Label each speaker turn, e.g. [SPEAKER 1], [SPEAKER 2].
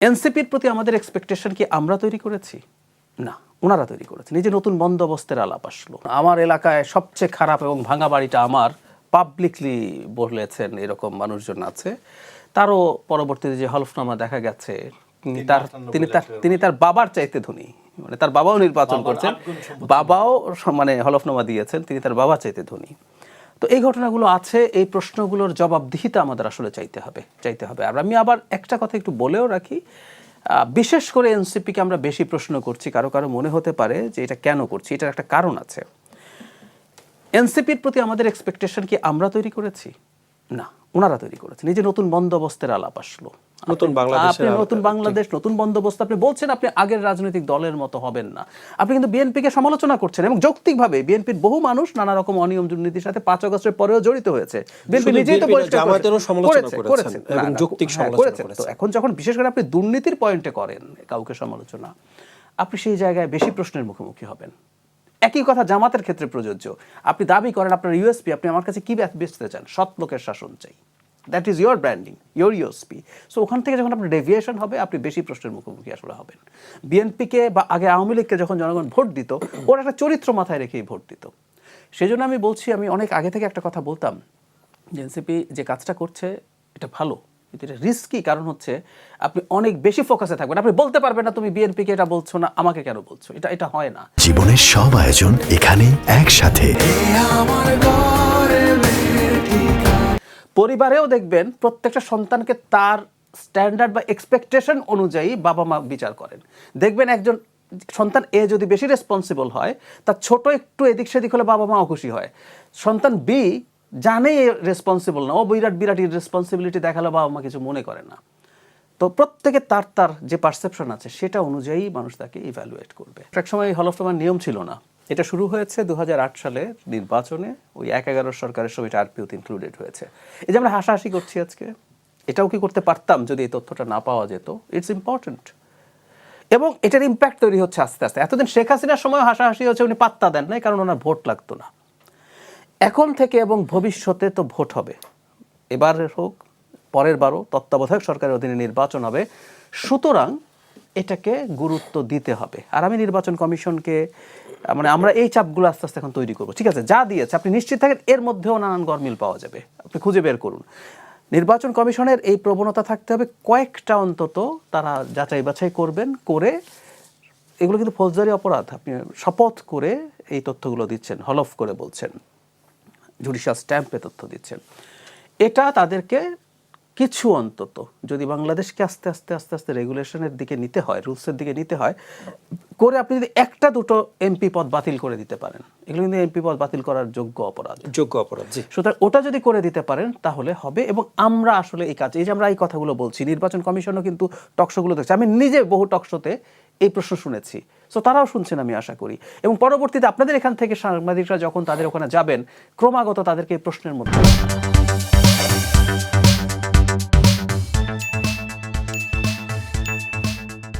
[SPEAKER 1] এনসিপির প্রতি আমাদের এক্সপেকটেশন কি আমরা তৈরি করেছি? না, ওনারা তৈরি করেছেন। এই যে নতুন বন্দোবস্তের আলাপ আসলো, আমার এলাকায় সবচেয়ে খারাপ এবং ভাঙা বাড়িটা আমার, পাবলিকলি বলেছেন এরকম মানুষজন আছে। তারও পরবর্তীতে যে হলফনামা দেখা গেছে, তিনি তার বাবার চাইতে ধনী, মানে তার বাবাও নির্বাচন করছেন, বাবাও মানে হলফনামা দিয়েছেন, তিনি তার বাবা চাইতে ধনী। তো এই ঘটনাগুলো আছে, এই প্রশ্নগুলোর জবাবদিহিতা আমাদের আসলে চাইতে হবে। আর আমি আবার একটা কথা একটু বলেও রাখি, বিশেষ করে এনসিপিকে আমরা বেশি প্রশ্ন করছি, কারো মনে হতে পারে যে এটা কেন করছি, এটার একটা কারণ আছে। এনসিপির প্রতি আমাদের এক্সপেকটেশন কি আমরা তৈরি করেছি? না, ওনারা তৈরি করেছেন। এই যে নতুন বন্দোবস্তের আলাপ আসলো, নতুন বাংলাদেশ, নতুন বন্দোবস্ত, আপনি বলছেন আপনি আগের রাজনৈতিক দলের মতো হবেন না। আপনি কিন্তু বিএনপিকে সমালোচনা করছেন এবং যৌক্তিকভাবে। বিএনপির বহু মানুষ নানা রকম অনিয়ম দুর্নীতির সাথে 5 আগস্টের পরেও জড়িত হয়েছে। বিএনপি নিজেই তো করেছেন। তো এখন যখন বিশেষ করে আপনি দুর্নীতির পয়েন্টে করেন কাউকে সমালোচনা, আপনি সেই জায়গায় বেশি প্রশ্নের মুখোমুখি হবেন। একই কথা জামাতের ক্ষেত্রে প্রযোজ্য। আপনি দাবি করেন আপনার ইউএসপি, আপনি আমার কাছে কি বেচতে চান? সৎ লোকের শাসন চাই, that is your branding, your USP. So ওখান থেকে যখন আপনার ডেভিয়েশন হবে, আপনি বেশি প্রশ্নের মুখোমুখি আসলে হবেন। বিএনপিকে বা আগে আওয়ামী লীগকে যখন জনগণ ভোট দিত, ওর একটা চরিত্র মাথায় রেখেই ভোট দিত। সেই জন্য আমি বলছি, আমি অনেক আগে থেকে একটা কথা বলতাম যে এনসিপি যে কাজটা করছে এটা ভালো, কিন্তু এটা রিস্কি। কারণ হচ্ছে আপনি অনেক বেশি ফোকাসে থাকবেন, আপনি বলতে পারবেন না তুমি বিএনপিকে এটা বলছো না, আমাকে কেন বলছো। এটা হয় না।
[SPEAKER 2] জীবনের সব আয়োজন এখানে একসাথে।
[SPEAKER 1] পরিবারেও দেখবেন প্রত্যেকটা সন্তানকে তার স্ট্যান্ডার্ড বা এক্সপেকটেশন অনুযায়ী বাবা মা বিচার করেন। দেখবেন একজন সন্তান এ যদি বেশি রেসপন্সিবল হয়, তার ছোট একটু এদিক সেদিক হলে বাবা মা অখুশি হয়। সন্তান বি জানে রেসপন্সিবল না, ও বিরাট রেসপন্সিবিলিটি দেখালে বাবা মা কিছু মনে করে না। তো প্রত্যেকে তার যে পারসেপশন আছে সেটা অনুযায়ী মানুষ তাকে ইভ্যালুয়েট করবে। এক সময় হলফনামার নিয়ম ছিল না, এটা শুরু হয়েছে 2008 সালে নির্বাচনে, ওই 1/11 সরকারের সময় আরপিওতে ইনক্লুডেড হয়েছে। এই যে আমরা হাসাহাসি করছি আজকে, এটাও কি করতে পারতাম যদি এই তথ্যটা না পাওয়া যেত? It's important. এবং এটার ইম্প্যাক্ট তৈরি হচ্ছে আস্তে আস্তে। এতদিন শেখ হাসিনার সময় হাসাহাসি হচ্ছে, উনি পাত্তা দেন নাই কারণ ওনার ভোট লাগতো না। এখন থেকে এবং ভবিষ্যতে তো ভোট হবে, এবারের হোক পরের বারও তত্ত্বাবধায়ক সরকারের অধীনে নির্বাচন হবে। সুতরাং এটাকে গুরুত্ব দিতে হবে। আর আমি নির্বাচন কমিশনকে, মানে আমরা এই চাপগুলো আস্তে আস্তে এখন তৈরি করবো। ঠিক আছে, যা দিয়েছে আপনি নিশ্চিত থাকেন এর মধ্যেও নানান গরমিল পাওয়া যাবে, আপনি খুঁজে বের করুন। নির্বাচন কমিশনের এই প্রবণতা থাকতে হবে, কয়েকটা অন্তত তারা যাচাই বাছাই করবেন, করে এগুলো কিন্তু ফৌজদারি অপরাধ। আপনি শপথ করে এই তথ্যগুলো দিচ্ছেন, হলফ করে বলছেন, জুডিশিয়াল স্ট্যাম্পে তথ্য দিচ্ছেন। এটা তাদেরকে কিছু অন্তত, যদি বাংলাদেশকে আস্তে আস্তে রেগুলেশনের দিকে নিতে হয়, রুলসের দিকে নিতে হয়, করে আপনি যদি একটা দুটো এমপি পদ বাতিল করে দিতে পারেন, এগুলো কিন্তু এমপি পদ বাতিল করার যোগ্য অপরাধ, জি। সুতরাং ওটা যদি করে দিতে পারেন তাহলে হবে। এবং আমরা আসলে এই কাজ, এই যে আমরা এই কথাগুলো বলছি, নির্বাচন কমিশনও কিন্তু টকশোগুলো দেখছে। আমি নিজে বহু টকশোতে এই প্রশ্ন শুনেছি, সো তারাও শুনছেন আমি আশা করি। এবং পরবর্তীতে আপনাদের এখান থেকে সাংবাদিকরা যখন তাদের ওখানে যাবেন, ক্রমাগত তাদেরকে এই প্রশ্নের মধ্যে